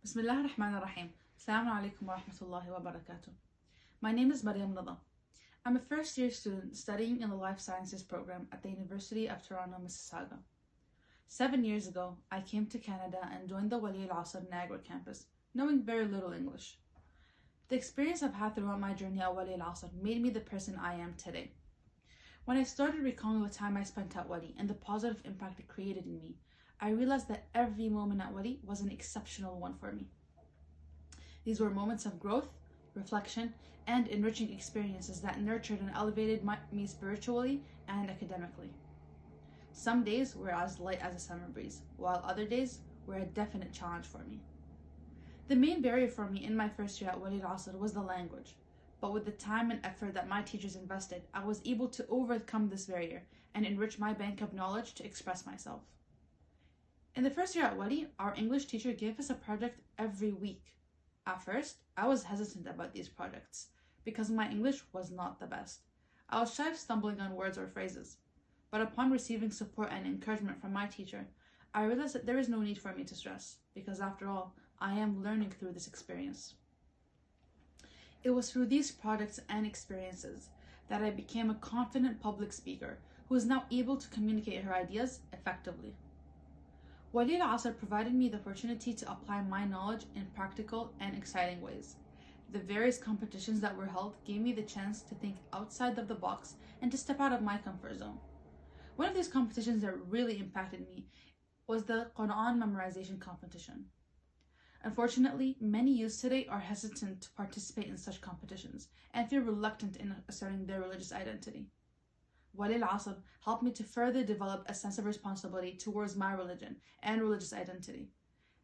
Bismillah ar-Rahman ar-Rahim. Assalamu alaikum wa rahmatullahi wa barakatuh. My name is Mariam Rida. I'm a first-year student studying in the Life Sciences program at the University of Toronto, Mississauga. 7 years ago, I came to Canada and joined the Wali Al Asr Niagara campus, knowing very little English. The experience I've had throughout my journey at Wali Al Asr made me the person I am today. When I started recalling the time I spent at Wali and the positive impact it created in me, I realized that every moment at Wali was an exceptional one for me. These were moments of growth, reflection, and enriching experiences that nurtured and elevated me spiritually and academically. Some days were as light as a summer breeze, while other days were a definite challenge for me. The main barrier for me in my first year at Wali Al Asr was the language, but with the time and effort that my teachers invested, I was able to overcome this barrier and enrich my bank of knowledge to express myself. In the first year at Wali, our English teacher gave us a project every week. At first, I was hesitant about these projects because my English was not the best. I was shy of stumbling on words or phrases. But upon receiving support and encouragement from my teacher, I realized that there is no need for me to stress because after all, I am learning through this experience. It was through these projects and experiences that I became a confident public speaker who is now able to communicate her ideas effectively. Wali Al Asr provided me the opportunity to apply my knowledge in practical and exciting ways. The various competitions that were held gave me the chance to think outside of the box and to step out of my comfort zone. One of these competitions that really impacted me was the Quran memorization competition. Unfortunately, many youths today are hesitant to participate in such competitions and feel reluctant in asserting their religious identity. Wali Al Asr helped me to further develop a sense of responsibility towards my religion and religious identity.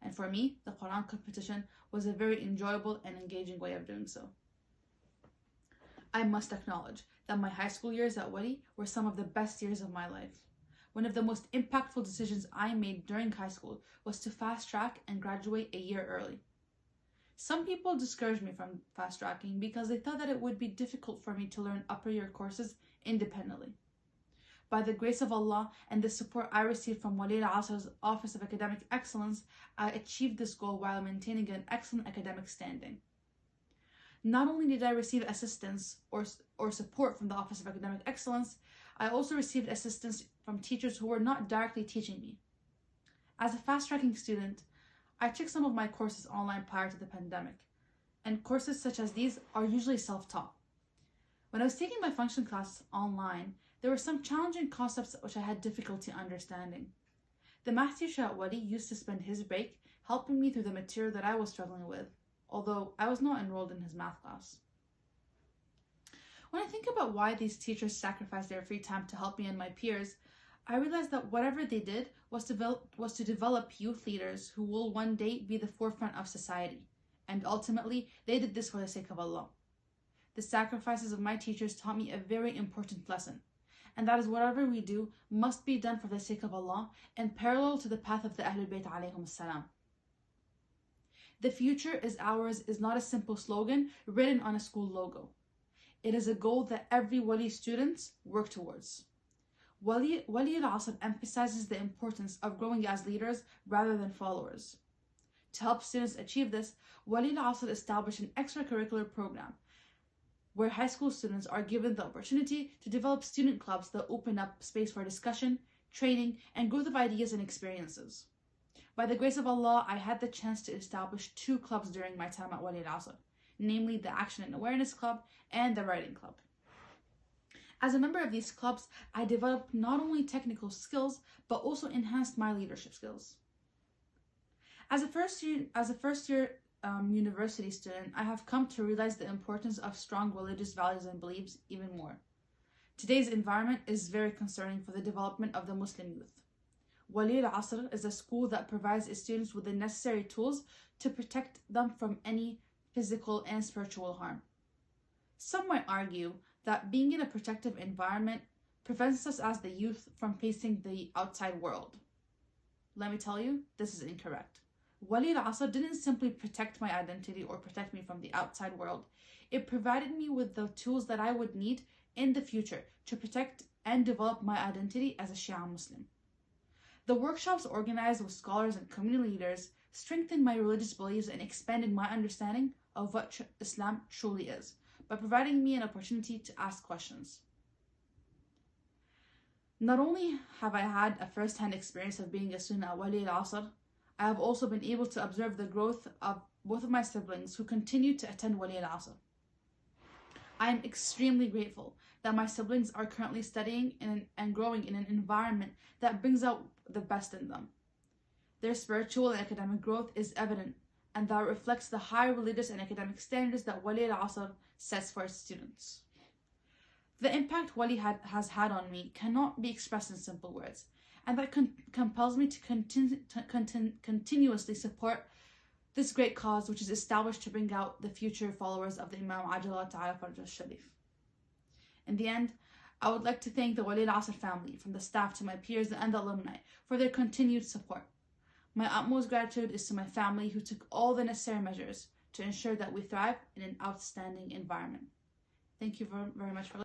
And for me, the Quran competition was a very enjoyable and engaging way of doing so. I must acknowledge that my high school years at Wali were some of the best years of my life. One of the most impactful decisions I made during high school was to fast track and graduate a year early. Some people discouraged me from fast tracking because they thought that it would be difficult for me to learn upper year courses independently. By the grace of Allah and the support I received from Wali Al Asr's Office of Academic Excellence, I achieved this goal while maintaining an excellent academic standing. Not only did I receive assistance or support from the Office of Academic Excellence, I also received assistance from teachers who were not directly teaching me. As a fast-tracking student, I took some of my courses online prior to the pandemic, and courses such as these are usually self-taught. When I was taking my function class online, there were some challenging concepts which I had difficulty understanding. The math teacher at Wadi used to spend his break helping me through the material that I was struggling with, although I was not enrolled in his math class. When I think about why these teachers sacrificed their free time to help me and my peers, I realized that whatever they did was to develop youth leaders who will one day be the forefront of society, and ultimately they did this for the sake of Allah. The sacrifices of my teachers taught me a very important lesson, and that is whatever we do must be done for the sake of Allah and parallel to the path of the Ahlul Bayt alayhim salam. The future is ours is not a simple slogan written on a school logo. It is a goal that every Wali students work towards. Wali Al Asr emphasizes the importance of growing as leaders rather than followers. To help students achieve this, Wali Al Asr established an extracurricular program where high school students are given the opportunity to develop student clubs that open up space for discussion, training, and growth of ideas and experiences. By the grace of Allah, I had the chance to establish 2 clubs during my time at Wali Al Asr, namely the Action and Awareness Club and the Writing Club. As a member of these clubs, I developed not only technical skills, but also enhanced my leadership skills. As a first-year university student, I have come to realize the importance of strong religious values and beliefs even more. Today's environment is very concerning for the development of the Muslim youth. Wali Al Asr is a school that provides its students with the necessary tools to protect them from any physical and spiritual harm. Some might argue that being in a protective environment prevents us as the youth from facing the outside world. Let me tell you, this is incorrect. Wali Al Asr didn't simply protect my identity or protect me from the outside world. It provided me with the tools that I would need in the future to protect and develop my identity as a Shia Muslim. The workshops organized with scholars and community leaders strengthened my religious beliefs and expanded my understanding of what Islam truly is by providing me an opportunity to ask questions. Not only have I had a first-hand experience of being a student at Wali al-Asr, I have also been able to observe the growth of both of my siblings who continue to attend Wali al-Asr. I am extremely grateful that my siblings are currently studying and growing in an environment that brings out the best in them. Their spiritual and academic growth is evident, and that reflects the high religious and academic standards that Wali al-Asr sets for its students. The impact Wali has had on me cannot be expressed in simple words, and that compels me to continuously support this great cause, which is established to bring out the future followers of the Imam Ajala Ta'ala Farj al-Sharif. In the end, I would like to thank the Wali al-Asr family, from the staff to my peers and the alumni, for their continued support. My utmost gratitude is to my family, who took all the necessary measures to ensure that we thrive in an outstanding environment. Thank you very much for listening.